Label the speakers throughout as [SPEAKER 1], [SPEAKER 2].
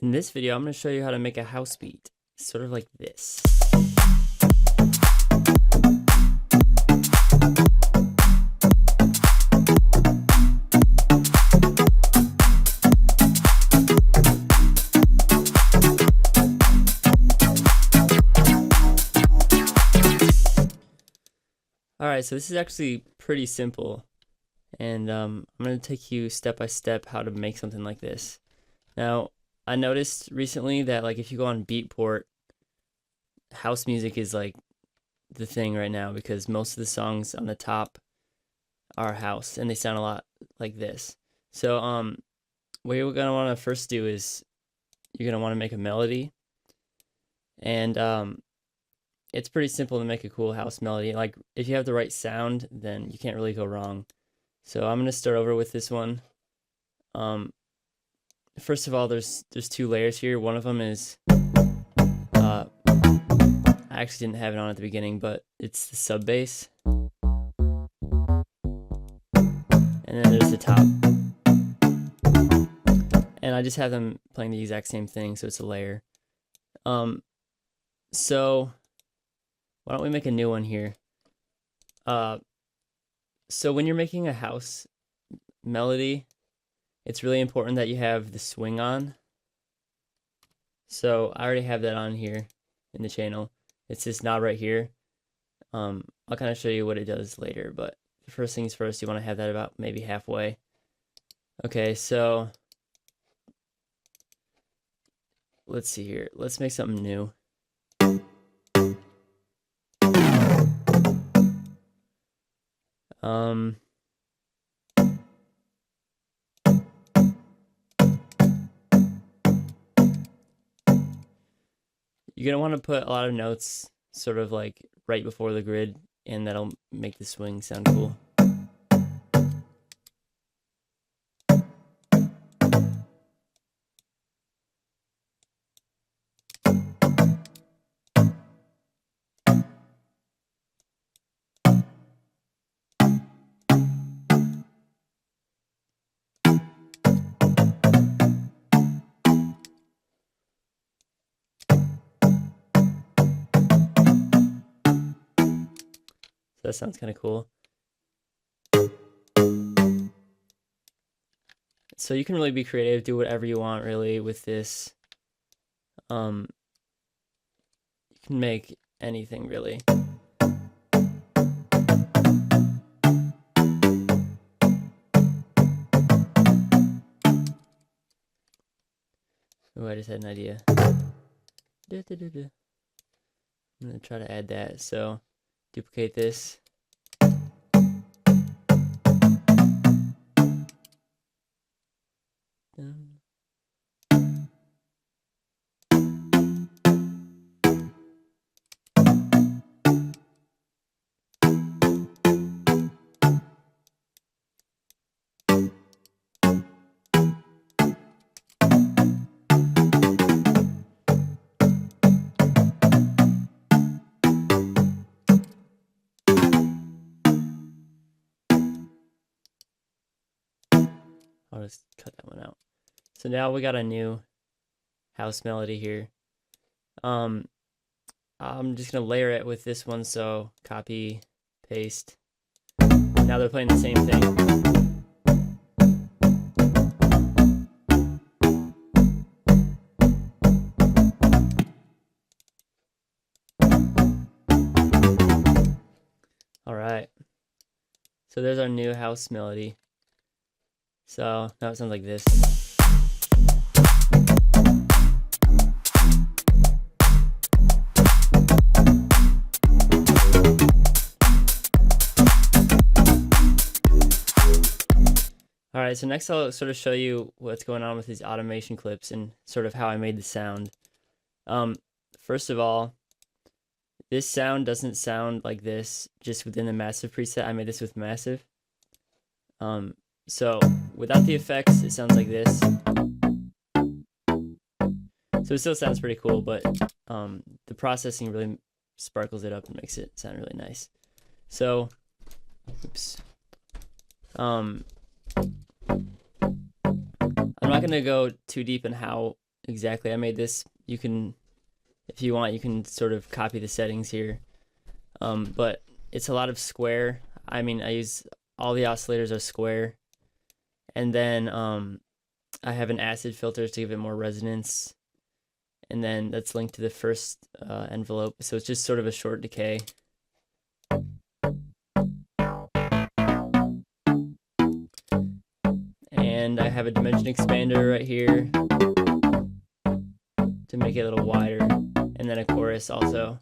[SPEAKER 1] In this video, I'm going to show you how to make a house beat, sort of like this. Alright, so this is actually pretty simple, and I'm going to take you step by step how to make something like this. Now, I noticed recently that if you go on Beatport, house music is like the thing right now because most of the songs on the top are house and they sound a lot like this. So what you're going to want to first do is you're going to want to make a melody, and it's pretty simple to make a cool house melody. Like if you have the right sound, then you can't really go wrong. So I'm going to start over with this one. First of all, there's two layers here. One of them is I actually didn't have it on at the beginning, but it's the sub bass, and then there's the top, and I just have them playing the exact same thing, so it's a layer. So why don't we make a new one here? So when you're making a house melody, it's really important that you have the swing on. So I already have that on here in the channel. It's this knob right here. I'll kind of show you what it does later, but first things first, you want to have that about maybe halfway. Okay, so let's see here. Let's make something new. You're gonna want to put a lot of notes sort of like right before the grid, and that'll make the swing sound cool. So that sounds kind of cool. So you can really be creative, do whatever you want really with this. You can make anything really. Oh, I just had an idea. I'm gonna try to add that. So duplicate this. I'll just cut that one out. So now we got a new house melody here. I'm just gonna layer it with this one, so copy, paste. Now they're playing the same thing. Alright. So there's our new house melody. So now it sounds like this. Alright, so next I'll sort of show you what's going on with these automation clips and sort of how I made the sound. First of all, this sound doesn't sound like this just within the Massive preset. I made this with Massive. So without the effects, it sounds like this. So it still sounds pretty cool, but the processing really sparkles it up and makes it sound really nice. So, oops. I'm not going to go too deep in how exactly. I made this. You can, if you want, you can sort of copy the settings here. But it's a lot of square. I mean, I use all the oscillators are square, and then I have an acid filter to give it more resonance, and then that's linked to the first envelope. So it's just sort of a short decay. And I have a dimension expander right here to make it a little wider, and then a chorus also.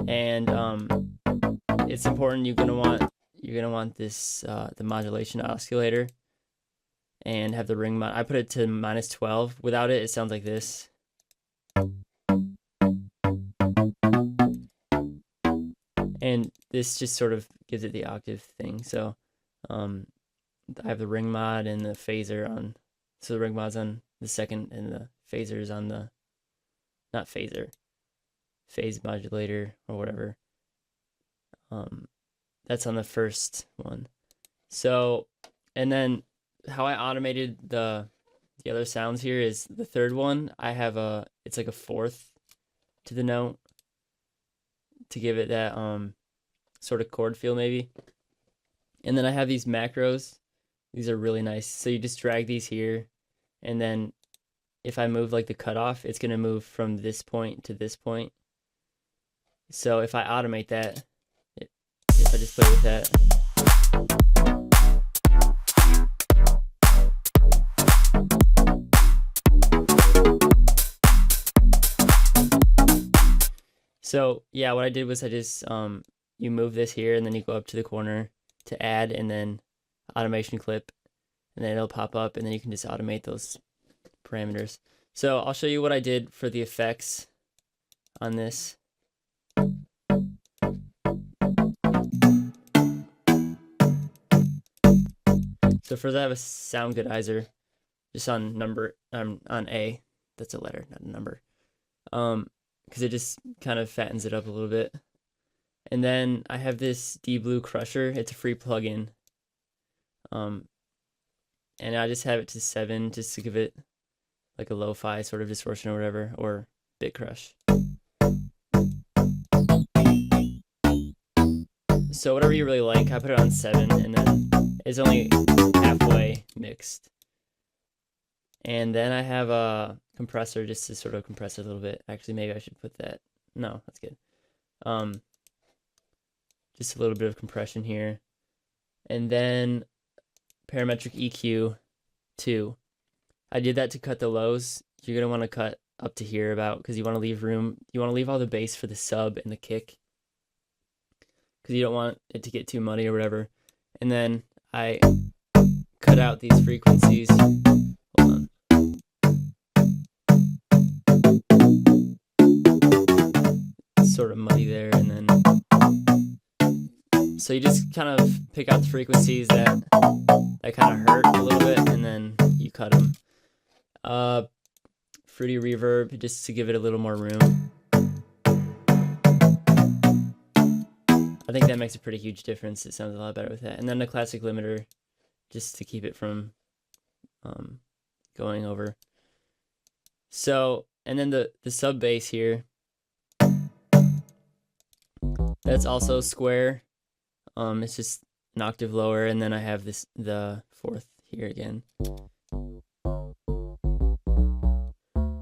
[SPEAKER 1] And it's important, you're gonna want this the modulation oscillator, and have the ring mod. I put it to -12. Without it, it sounds like this. And this just sort of gives it the octave thing. So I have the ring mod and the phaser on. So the ring mod's on the second, and the phaser's on the, not phaser, phase modulator or whatever. That's on the first one. So, and then how I automated the other sounds here is the third one. I have it's like a fourth to the note to give it that sort of chord feel maybe. And then I have these macros. These are really nice. So you just drag these here, and then if I move like the cutoff, it's gonna move from this point to this point. So if I automate that, if I just play with that. So yeah, what I did was I just you move this here, and then you go up to the corner to add, and then automation clip, and then it'll pop up, and then you can just automate those parameters. So I'll show you what I did for the effects on this. So first I have a sound goodizer just on number on A. That's a letter, not a number. Because it just kind of fattens it up a little bit. And then I have this D-Blue Crusher. It's a free plugin. And I just have it to 7 just to give it like a lo-fi sort of distortion or whatever, or bit crush. So whatever you really like, I put it on 7, and then it's only halfway mixed. And then I have a compressor just to sort of compress it a little bit. Actually, maybe I should put that. No, that's good. Just a little bit of compression here. And then parametric EQ 2. I did that to cut the lows. You're going to want to cut up to here about, because you want to leave room. You want to leave all the bass for the sub and the kick, because you don't want it to get too muddy or whatever. And then I cut out these frequencies. Hold on. It's sort of muddy there, and then so you just kind of pick out the frequencies that kind of hurt a little bit, and then you cut them. Fruity reverb just to give it a little more room. I think that makes a pretty huge difference. It sounds a lot better with that. And then the classic limiter just to keep it from going over. So, and then the sub bass here, that's also square. It's just an octave lower, and then I have the fourth here again.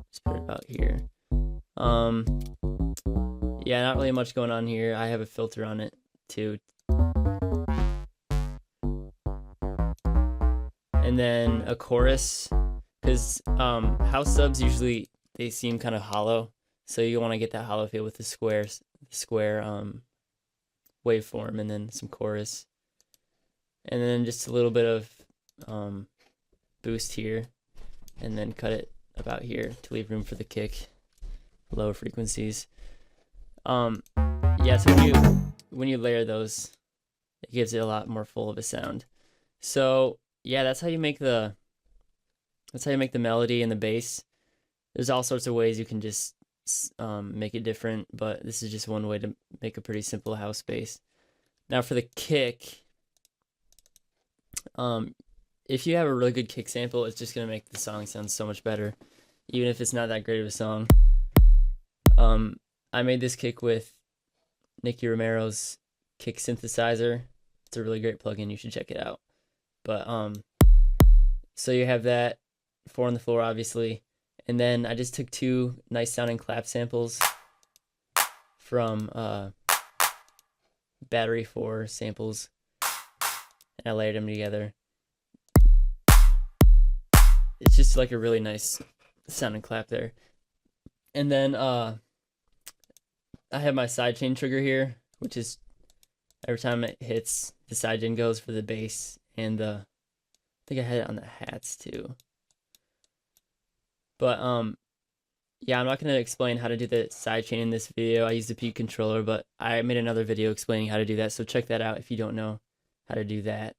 [SPEAKER 1] Just put it about here. Yeah, not really much going on here. I have a filter on it too. And then a chorus, because house subs usually, they seem kind of hollow, so you want to get that hollow feel with the square waveform, and then some chorus, and then just a little bit of boost here, and then cut it about here to leave room for the kick, lower frequencies. Yeah, so when you layer those, it gives it a lot more full of a sound. So yeah, that's how you make the melody and the bass. There's all sorts of ways you can just make it different, but this is just one way to make a pretty simple house bass. Now for the kick, if you have a really good kick sample, it's just gonna make the song sound so much better. even if it's not that great of a song. I made this kick with Nicky Romero's kick synthesizer. It's a really great plugin. You should check it out. But so you have that 4 on the floor, obviously, and then I just took 2 nice sounding clap samples from Battery 4 samples, and I layered them together. It's just like a really nice sounding clap there. And then I have my sidechain trigger here, which is every time it hits, the sidechain goes for the bass, and I think I had it on the hats too. But yeah, I'm not going to explain how to do the sidechain in this video. I used the P controller, but I made another video explaining how to do that, so check that out if you don't know how to do that.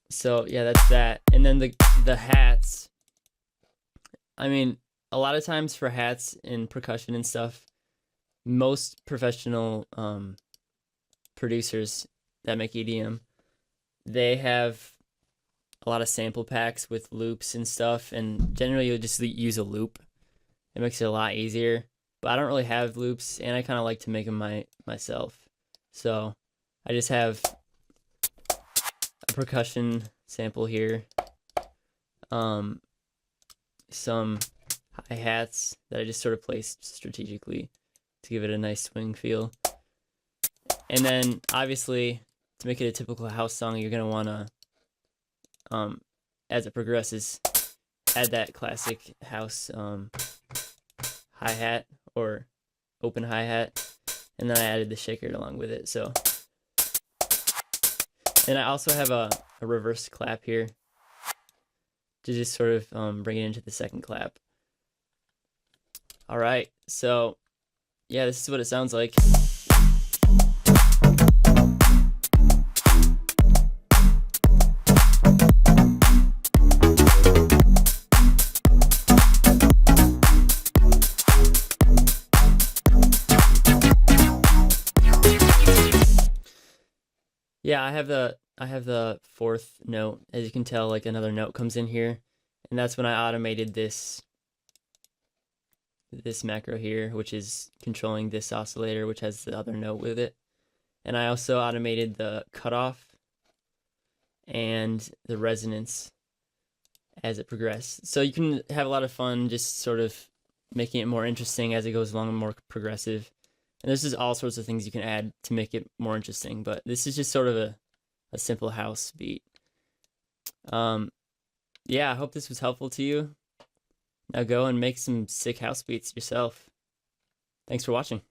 [SPEAKER 1] So yeah, that's that. And then the hats, I mean, a lot of times for hats in percussion and stuff, most professional producers that make EDM, they have a lot of sample packs with loops and stuff, and generally you'll just use a loop. It makes it a lot easier, but I don't really have loops, and I kind of like to make them myself. So I just have a percussion sample here, some hi-hats that I just sort of placed strategically to give it a nice swing feel. And then obviously, to make it a typical house song, you're gonna wanna, as it progresses, add that classic house hi-hat or open hi-hat, and then I added the shaker along with it. So, and I also have a reverse clap here to just sort of bring it into the second clap. All right, so yeah, this is what it sounds like. Yeah, I have the 4th note. As you can tell, like another note comes in here, and that's when I automated this macro here, which is controlling this oscillator, which has the other note with it. And I also automated the cutoff and the resonance as it progressed. So you can have a lot of fun just sort of making it more interesting as it goes along and more progressive. And there's just all sorts of things you can add to make it more interesting, but this is just sort of a simple house beat. Yeah, I hope this was helpful to you. Now go and make some sick house beats yourself. Thanks for watching.